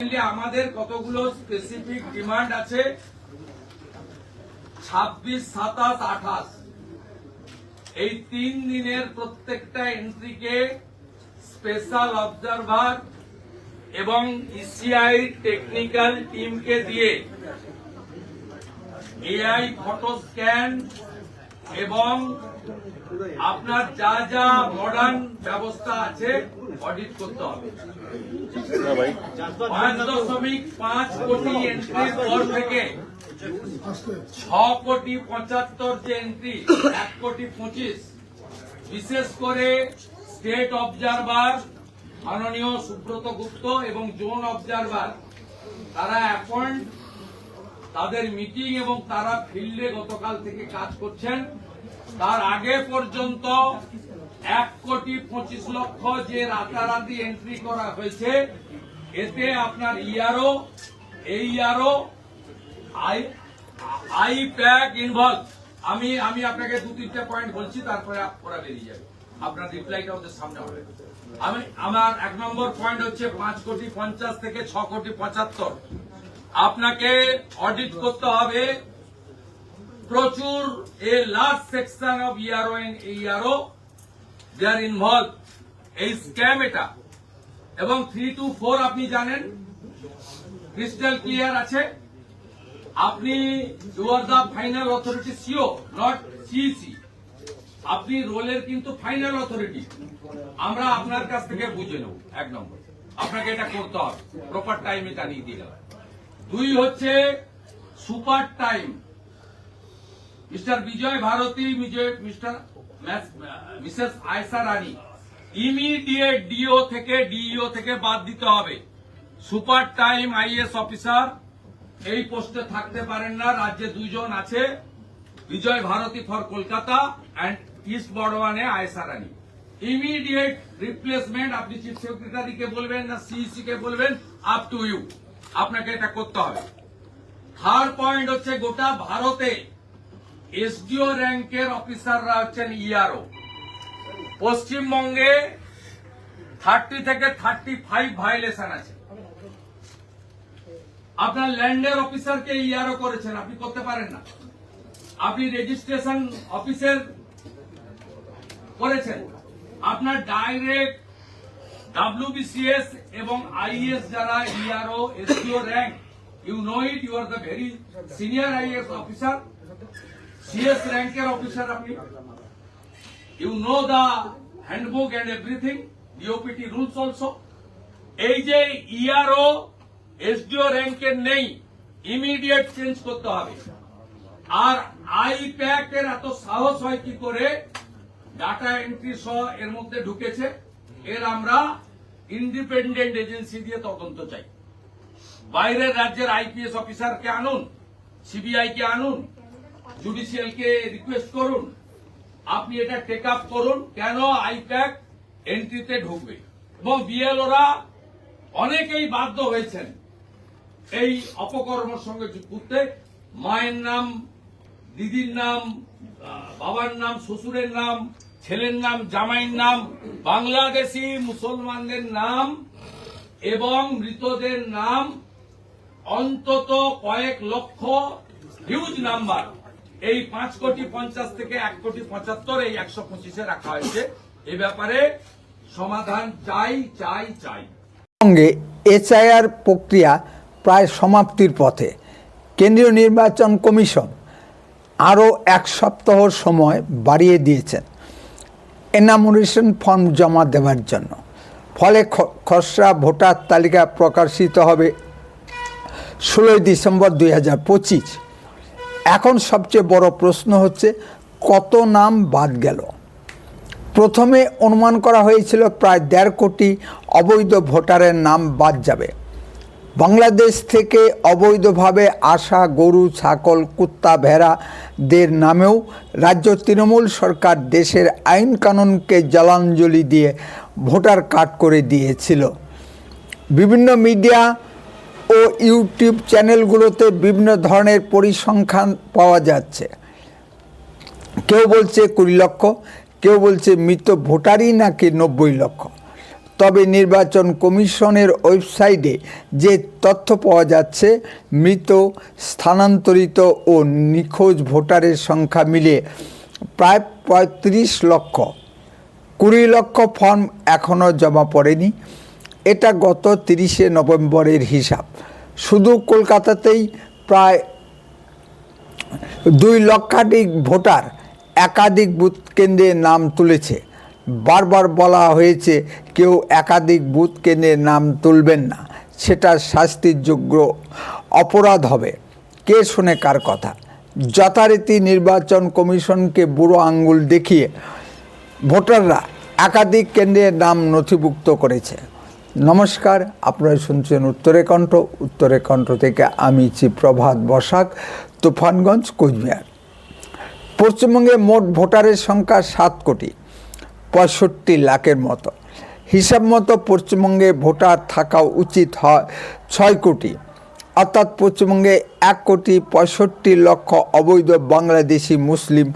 Mainly আমাদের কতগুলো specific demand আছে। 26, 27, 28 এই 3 দিনের প্রত্যেকটা এন্ট্রিকে স্পেশাল অবজারভার এবং ইসিআই টেকনিক্যাল টিমকে দিয়ে এআই ফটো স্ক্যান এবং আপনার যা যা মডার্ন ব্যবস্থা আছে অডিট করতে হবে। 5.5 কোটি এন্ট্রির পর থেকে 6,75,00,000 যে এন্ট্রি 1,25,00,000 বিশেষ করে স্টেট অবজারভার মাননীয় সুব্রত গুপ্ত এবং জোন অবজারভার তারা অ্যাপয়েন্ট, তাদের মিটিং এবং তারা ফিল্ডে গতকাল থেকে কাজ করছেন। তার আগে পর্যন্ত 1,25,00,000 যে রাতারাতি এন্ট্রি করা হয়েছে, এতে আপনার ইআরও, এইআরও, আইপ্যাক ইনভলভ। আমি আপনাকে 2-3টে পয়েন্ট বলছি, তারপরে ওরা বেরিয়ে যাবে, আপনার রিপ্লাইটা ওদের সামনে হবে। আমার 1 নম্বর পয়েন্ট হচ্ছে 5,50,00,000 থেকে 6,75,00,000 আপনাকে অডিট করতে হবে। প্রচুর a large section of ERO and AERO they are involve এই স্ক্যাম এটা। এবং 3 to 4 আপনি জানেন ক্রিস্টাল ক্লিয়ার আছে। আপনি you are the final authority, CEO not CEC. আপনি রোলের কিন্তু ফাইনাল অথরিটি। আমরা আপনার কাছ থেকে বুঝে নেব। 1 নম্বর আপনাকে এটা করতে হবে, প্রপার টাইমে জানিয়ে দিয়ে গেলাম। 2 হচ্ছে সুপার টাইম। মিস্টার বিজয় ভারতী, মিসেস আয়সা রানী ইমিডিয়েট ডিও থেকে ডিইও থেকে বাদ দিতে হবে। সুপার টাইম আইএস অফিসার এই পোস্টে থাকতে পারেন না। রাজ্যে 2 জন আছে, Bijay Bharati for Kolkata and east বর্ধমানে আয়সা রানী। ইমিডিয়েট রিপ্লেসমেন্ট আপনি চিফ সেক্রেটারিকে বলবেন না সিইসি কে বলবেন, আপ টু ইউ, আপনাকে এটা করতে হবে। 3rd পয়েন্ট হচ্ছে গোটা ভারতে এসডিও র্যাঙ্কের অফিসাররা হচ্ছেন ইআরও। পশ্চিমবঙ্গে 30 থেকে 35 ভায়োলেশন আছে। আপনার ল্যান্ডের অফিসারকে ইআরও করেছেন, আপনি করতে পারেন না। আপনি রেজিস্ট্রেশন অফিসের করেছেন। আপনার ডাইরেক্ট ডাব্লিউবিসিএস এবং আইএস যারা ERO SDO rank, you know it, you are the very senior IAS officer, CS র্যাঙ্কের অফিসার আপনি। You know the handbook and everything, DOPT rules also. এই যে ইআরও এসডিও র্যাঙ্কের নেই, ইমিডিয়েট চেঞ্জ করতে হবে। আর আইপ্যাক এর এত সাহস হয় কি করে ডাটা এন্ট্রি সহ এর মধ্যে ঢুকেছে? এর আমরা ইন্ডিপেন্ডেন্ট এজেন্সি দিয়ে তদন্ত চাই। বাইরের রাজ্যের আইপিএস অফিসারকে আনুন, সিবিআই কে আনুন, জুডিশিয়াল কে রিকোয়েস্ট করুন, আপনি এটা টেক আপ করুন কেন আইপ্যাক এন্ট্রিতে ঢুকবে। এবং বিএলওরা অনেকেই বাধ্য হয়েছেন এই অপকর্মের সঙ্গে যুক্ত। মায়ের নাম, দিদির নাম, বাবার নাম, শ্বশুরের নাম, ছেলের নাম, জামাইয়ের নাম, বাংলাদেশি মুসলমানদের নাম এবং মৃতদের নাম, অন্তত কয়েক লক্ষ হিউজ নাম্বার, এই 5,50,00,000 থেকে 1,75,00,000 এই 125-এ রাখা হয়েছে। এই ব্যাপারে সমাধান চাই চাই চাই। সঙ্গে এসআইআর প্রক্রিয়া প্রায় সমাপ্তির পথে। কেন্দ্রীয় নির্বাচন কমিশন আরও 1 সপ্তাহ সময় বাড়িয়ে দিয়েছেন এনামুরেশন ফর্ম জমা দেওয়ার জন্য। ফলে খসড়া ভোটার তালিকা প্রকাশিত হবে 16 ডিসেম্বর 2025। এখন সবচেয়ে বড় প্রশ্ন হচ্ছে কত নাম বাদ গেল। প্রথমে অনুমান করা হয়েছিল প্রায় 1.5 কোটি অবৈধ ভোটারের নাম বাদ যাবে। বাংলাদেশ থেকে অবৈধভাবে আসা গরু, ছাগল, কুত্তা, ভেড়াদের নামেও রাজ্য তৃণমূল সরকার দেশের আইন কানুনকে জলাঞ্জলি দিয়ে ভোটার কার্ড করে দিয়েছিল। বিভিন্ন মিডিয়া ও ইউটিউব চ্যানেলগুলোতে বিভিন্ন ধরনের পরিসংখ্যান পাওয়া যাচ্ছে। কেউ বলছে 20 লক্ষ, কেউ বলছে মৃত ভোটারই নাকি 90 লক্ষ। তবে নির্বাচন কমিশনের ওয়েবসাইটে যে তথ্য পাওয়া যাচ্ছে, মৃত, স্থানান্তরিত ও নিখোঁজ ভোটারের সংখ্যা মিলিয়ে প্রায় ৩৫ লক্ষ। ২০ লক্ষ ফর্ম এখনও জমা পড়েনি। এটা গত ৩০শে নভেম্বরের হিসাব। শুধু কলকাতাতেই প্রায় ২ লক্ষাধিক ভোটার একাধিক বুথ কেন্দ্রে নাম তুলেছে। বারবার বলা হয়েছে কেউ একাধিক বুথ কেন্দ্রে নাম তুলবেন না, সেটা শাস্তিযোগ্য অপরাধ হবে। কে শোনে কার কথা? যথারীতি নির্বাচন কমিশনকে বুড়ো আঙ্গুল দেখিয়ে ভোটাররা একাধিক কেন্দ্রে নাম নথিভুক্ত করেছে। নমস্কার, আপনারা শুনছেন উত্তরে কণ্ঠ। উত্তরে কণ্ঠ থেকে আমি প্রভাত বসাক, তুফানগঞ্জ, কোচবিহার। পশ্চিমবঙ্গে মোট ভোটারের সংখ্যা ৭,৬৫,০০,০০০ মতো। হিসাব মতো পশ্চিমবঙ্গে ভোটার থাকা উচিত হয় ৬ কোটি, অর্থাৎ পশ্চিমবঙ্গে ১,৬৫,০০,০০০ অবৈধ বাংলাদেশি মুসলিম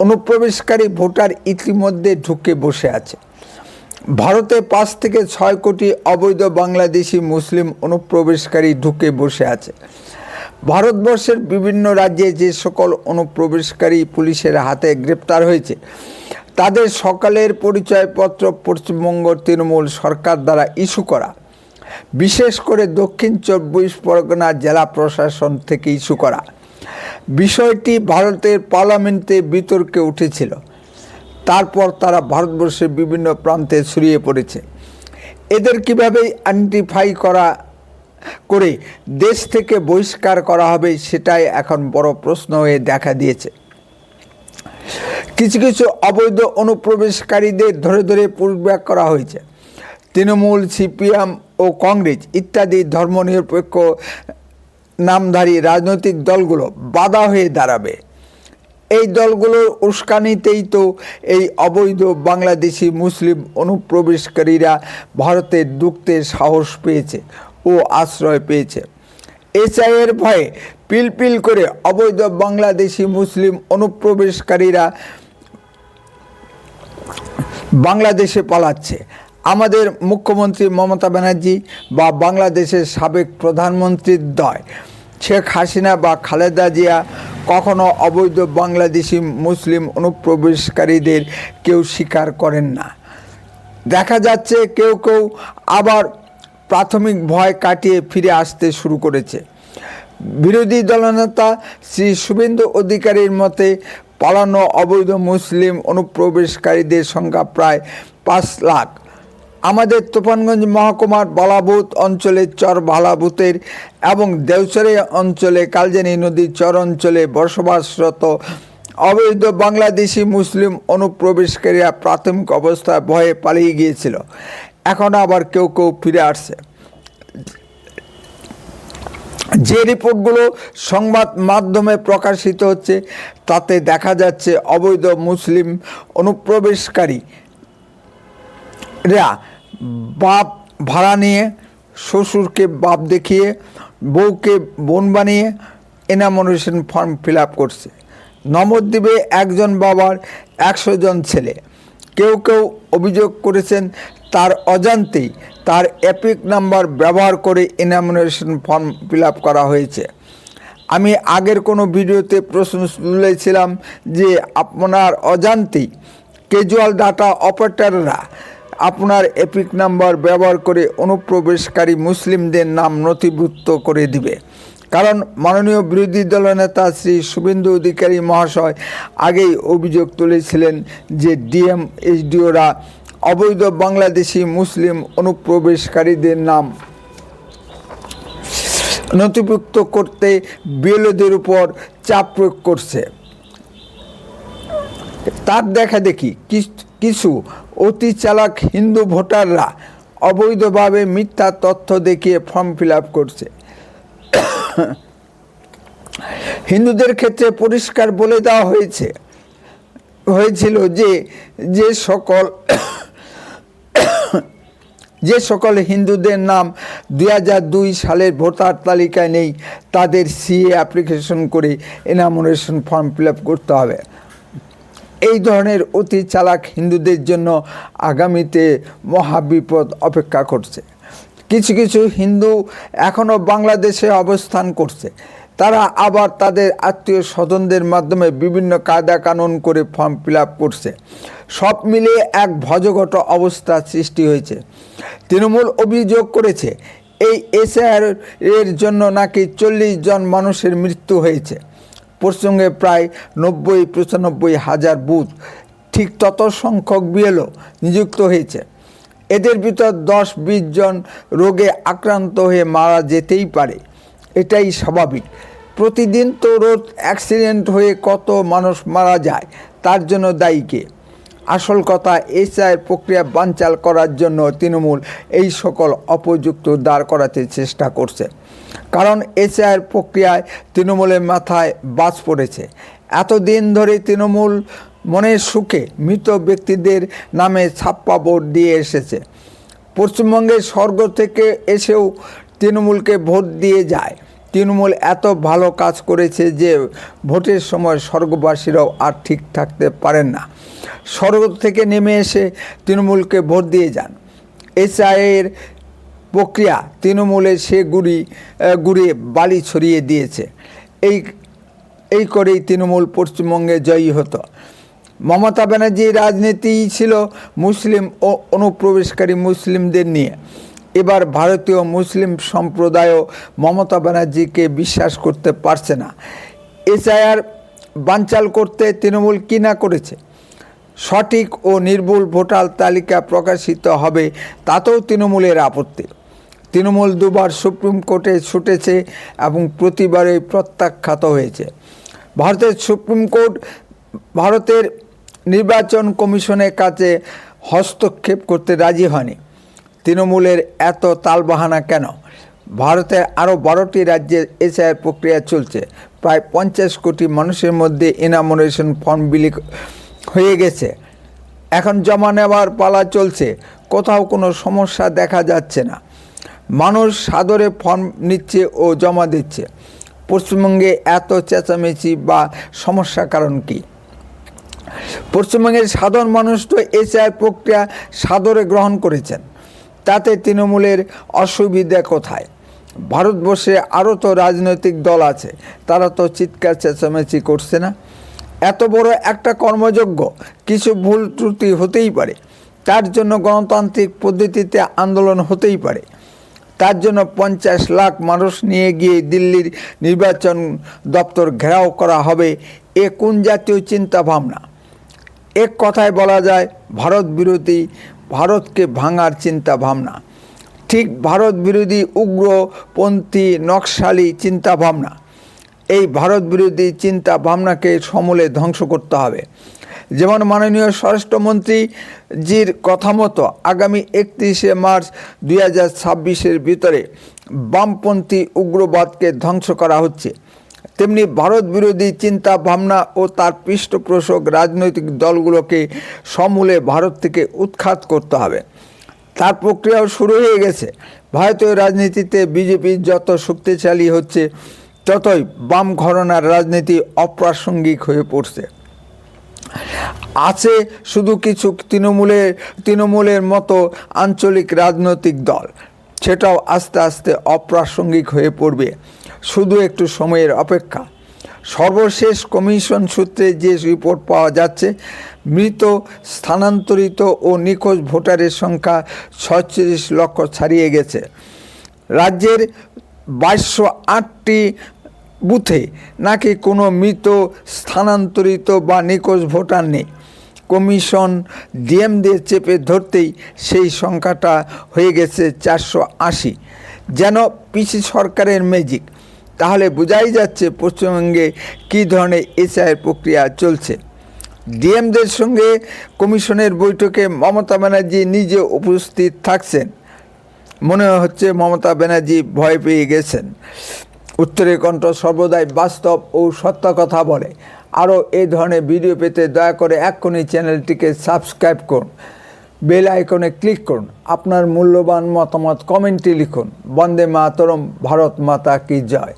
অনুপ্রবেশকারী ভোটার ইতিমধ্যে ঢুকে বসে আছে। ভারতে ৫ থেকে ৬ কোটি অবৈধ বাংলাদেশি মুসলিম অনুপ্রবেশকারী ঢুকে বসে আছে। ভারতবর্ষের বিভিন্ন রাজ্যে যে সকল অনুপ্রবেশকারী পুলিশের হাতে গ্রেপ্তার হয়েছে, তাদের সকলের পরিচয়পত্র পশ্চিমবঙ্গ তৃণমূল সরকার দ্বারা ইস্যু করা, বিশেষ করে দক্ষিণ ২৪ পরগনা জেলা প্রশাসন থেকে ইস্যু করা। বিষয়টি ভারতের পার্লামেন্টে বিতর্কে উঠেছিল। তারপর তারা ভারতবর্ষের বিভিন্ন প্রান্তে ছড়িয়ে পড়েছে। এদের কীভাবে আইডেন্টিফাই করে দেশ থেকে বহিষ্কার করা হবে, সেটাই এখন বড় প্রশ্ন হয়ে দেখা দিয়েছে। কিছু কিছু অবৈধ অনুপ্রবেশকারীদের ধরে ধরে পুশব্যাক করা হয়েছে। তৃণমূল, সিপিএম ও কংগ্রেস ইত্যাদি ধর্মনিরপেক্ষ নামধারী রাজনৈতিক দলগুলো বাধা হয়ে দাঁড়াবে। এই দলগুলোর উস্কানিতেই তো এই অবৈধ বাংলাদেশি মুসলিম অনুপ্রবেশকারীরা ভারতে ঢুকতে সাহস পেয়েছে ও আশ্রয় পেয়েছে। এসআইয়ের ভয়ে পিলপিল করে অবৈধ বাংলাদেশি মুসলিম অনুপ্রবেশকারীরা বাংলাদেশে পালাচ্ছে। আমাদের মুখ্যমন্ত্রী মমতা ব্যানার্জি বা বাংলাদেশের সাবেক প্রধানমন্ত্রীর দয় শেখ হাসিনা বা খালেদা জিয়া কখনো অবৈধ বাংলাদেশি মুসলিম অনুপ্রবেশকারীদের কেউ স্বীকার করেন না। দেখা যাচ্ছে কেউ কেউ আবার প্রাথমিক ভয় কাটিয়ে ফিরে আসতে শুরু করেছে। বিরোধী দলনেতা শ্রী শুভেন্দু অধিকারীর মতে পালানো অবৈধ মুসলিম অনুপ্রবেশকারীদের সংখ্যা প্রায় ৫ লাখ। আমাদের তুফানগঞ্জ মহকুমার বালাবুত অঞ্চলের চর বালাবুতের এবং দেওচরে অঞ্চলে কালজানি নদীর চর অঞ্চলে বসবাসরত অবৈধ বাংলাদেশি মুসলিম অনুপ্রবেশকারীরা প্রাথমিক অবস্থায় ভয়ে পালিয়ে গিয়েছিল। এখন আবার কেউ কেউ ফিরে আসছে। যে রিপোর্টগুলো সংবাদ মাধ্যমে প্রকাশিত হচ্ছে, তাতে দেখা যাচ্ছে অবৈধ মুসলিম অনুপ্রবেশকারীরা বাপ ভাড়া নিয়ে, শ্বশুরকে বাপ দেখিয়ে, বউকে বোন বানিয়ে এনামোনেশন ফর্ম ফিল আপ করছে। নবদ্বীপে একজন বাবার ১০০ জন ছেলে। কেউ কেউ অভিযোগ করেছেন তার অজান্তেই তার এপিক নাম্বার ব্যবহার করে এনামোনেশন ফর্ম ফিল আপ করা হয়েছে। আমি আগের কোনো ভিডিওতে প্রশ্ন তুলেছিলাম যে আপনার অজান্তেই ক্যাজুয়াল ডাটা অপারেটররা আপনার এপিক নাম্বার ব্যবহার করে অনুপ্রবেশকারী মুসলিমদের নাম নথিভুক্ত করে দিবে। কারণ মাননীয় বিরোধী দলনেতা শ্রী শুভেন্দু অধিকারী মহাশয় আগেই অভিযোগ তুলেছিলেন যে ডিএম এসডিওরা অবৈধ বাংলাদেশি মুসলিম অনুপ্রবেশকারীদের নাম নথিভুক্ত করতে বিএলওদের উপর চাপ প্রয়োগ করছে। তার দেখা দেখি কিছু অতি চালাক হিন্দু ভোটাররা অবৈধভাবে মিথ্যা তথ্য দেখিয়ে ফর্ম ফিল আপ করছে। হিন্দুদের ক্ষেত্রে পরিষ্কার বলে দেওয়া হয়েছিল যে সকল হিন্দুদের নাম ২০০২ সালের ভোটার তালিকায় নেই, তাদের সিএ অ্যাপ্লিকেশন করে এনামোনেশন ফর্ম ফিল আপ করতে হবে। এই ধরনের অতি চালাক হিন্দুদের জন্য আগামীতে মহাবিপদ অপেক্ষা করছে। কিছু কিছু হিন্দু এখনও বাংলাদেশে অবস্থান করছে, তারা আবার তাদের আত্মীয় স্বজনদের মাধ্যমে বিভিন্ন কায়দা কানুন করে ফর্ম ফিল আপ করছে। সব মিলিয়ে এক ভজঘট অবস্থা সৃষ্টি হয়েছে। তৃণমূল অভিযোগ করেছে এই এসআইআর এর জন্য নাকি 40 জন মানুষের মৃত্যু হয়েছে। পশ্চিমবঙ্গে প্রায় 90-95 হাজার বুথ, ঠিক তত সংখ্যক বিএলও নিযুক্ত হয়েছে। এদের ভিতর 10-20 জন রোগে আক্রান্ত হয়ে মারা যেতেই পারে, এটাই স্বাভাবিক। প্রতিদিন তো রোড অ্যাক্সিডেন্ট হয়ে কত মানুষ মারা যায়, তার জন্য দায়ী কে? আসল কথা, এসআইআর প্রক্রিয়া বানচাল করার জন্য তৃণমূল এই সকল অপযুক্ত দাঁড় করাতে চেষ্টা করছে। কারণ এসআইআর প্রক্রিয়ায় তৃণমূলের মাথায় বাজ পড়েছে। এতদিন ধরে তৃণমূল মনের সুখে মৃত ব্যক্তিদের নামে ছাপ্পা ভোট দিয়ে এসেছে। পশ্চিমবঙ্গের স্বর্গ থেকে এসেও তৃণমূলকে ভোট দিয়ে যায়। তৃণমূল এত ভালো কাজ করেছে যে ভোটের সময় স্বর্গবাসীরাও আর ঠিক থাকতে পারেন না, স্বর্গ থেকে নেমে এসে তৃণমূলকে ভোট দিয়ে যান। এসআইআর প্রক্রিয়া তৃণমূলের সে গুড়িয়ে বালি ছড়িয়ে দিয়েছে। এই করেই তৃণমূল পশ্চিমবঙ্গে জয়ী হতো। মমতা ব্যানার্জির রাজনীতিই ছিল মুসলিম ও অনুপ্রবেশকারী মুসলিমদের নিয়ে। এবার ভারতীয় মুসলিম সম্প্রদায়ও মমতা ব্যানার্জিকে বিশ্বাস করতে পারছে না। এসআইআর বানচাল করতে তৃণমূল কী না করেছে। সঠিক ও নির্ভুল ভোটার তালিকা প্রকাশিত হবে, তাতেও তৃণমূলের আপত্তি। তৃণমূল দুবার সুপ্রিম কোর্টে ছুটেছে এবং প্রতিবারই প্রত্যাখ্যাত হয়েছে। ভারতের সুপ্রিম কোর্ট ভারতের নির্বাচন কমিশনের কাছে হস্তক্ষেপ করতে রাজি হয়নি। তৃণমূলের এত তালবাহানা কেন? ভারতের আরও 12টি রাজ্যে এসআইআর প্রক্রিয়া চলছে। প্রায় 50 কোটি মানুষের মধ্যে ইনামোরেশন ফর্ম বিলি হয়ে গেছে, এখন জমা নেওয়ার পালা চলছে। কোথাও কোনো সমস্যা দেখা যাচ্ছে না। মানুষ সাদরে ফর্ম নিচ্ছে ও জমা দিচ্ছে। পশ্চিমবঙ্গে এত চেঁচামেচি বা সমস্যা কারণ কি? পশ্চিমবঙ্গের সাধারণ মানুষ তো এসআইআর প্রক্রিয়া সাদরে গ্রহণ করেছেন, তাতে তৃণমূলের অসুবিধা কোথায়? ভারতবর্ষে আরও তো রাজনৈতিক দল আছে, তারা তো চিৎকার চেঁচামেচি করছে না। এত বড় একটা কর্মযজ্ঞ, কিছু ভুল ত্রুটি হতেই পারে, তার জন্য গণতান্ত্রিক পদ্ধতিতে আন্দোলন হতেই পারে। তার জন্য 50 লাখ মানুষ নিয়ে গিয়ে দিল্লির নির্বাচন দপ্তর ঘেরাও করা হবে, এ কোন জাতীয় চিন্তা ভাবনা? এক কথায় বলা যায় ভারত বিরোধী, ভারতকে ভাঙার চিন্তা ভাবনা। ঠিক ভারত বিরোধী উগ্রপন্থী নকশালি চিন্তা ভাবনা। এই ভারত বিরোধী চিন্তা ভাবনাকে সমূলে ধ্বংস করতে হবে। যেমন মাননীয় স্বরাষ্ট্রমন্ত্রীজির কথা মতো আগামী 31শে মার্চ 2026-এর ভিতরে বামপন্থী উগ্রবাদকে ধ্বংস করা হচ্ছে, তেমনি ভারত বিরোধী চিন্তা ভাবনা ও তার পৃষ্ঠপোষক রাজনৈতিক দলগুলোকে সমূলে ভারত থেকে উৎখাত করতে হবে। তার প্রক্রিয়াও শুরু হয়ে গেছে। ভারতীয় রাজনীতিতে বিজেপি যত শক্তিশালী হচ্ছে, ততই বাম ঘরানার রাজনীতি অপ্রাসঙ্গিক হয়ে পড়ছে। আছে শুধু কিছু তৃণমূলের মতো আঞ্চলিক রাজনৈতিক দল, সেটাও আস্তে আস্তে অপ্রাসঙ্গিক হয়ে পড়বে, শুধু একটু সময়ের অপেক্ষা। সর্বশেষ কমিশন সূত্রে যে রিপোর্ট পাওয়া যাচ্ছে, মৃত, স্থানান্তরিত ও নিখোঁজ ভোটারের সংখ্যা 46 লক্ষ ছাড়িয়ে গেছে। রাজ্যের 2208টি বুথে নাকি কোনো মৃত, স্থানান্তরিত বা নিখোঁজ ভোটার নেই। কমিশন ডিএমদের চেপে ধরতেই সেই সংখ্যাটা হয়ে গেছে 480, যেন পিসি সরকারের ম্যাজিক। তাহলে বোঝাই যাচ্ছে পশ্চিমবঙ্গে কী ধরনের এসআইআর প্রক্রিয়া চলছে। ডিএমদের সঙ্গে কমিশনের বৈঠকে মমতা ব্যানার্জি নিজে উপস্থিত থাকছেন। মনে হচ্ছে মমতা ব্যানার্জি ভয় পেয়ে গেছেন। উত্তরের কণ্ঠ সর্বদাই বাস্তব ও সত্য কথা বলে। আরও এই ধরনের ভিডিও পেতে দয়া করে এক্ষুনি চ্যানেলটিকে সাবস্ক্রাইব করুন, বেল আইকনে ক্লিক করুন, আপনার মূল্যবান মতামত কমেন্টে লিখুন। বন্দে মাতরম, ভারত মাতা কি জয়।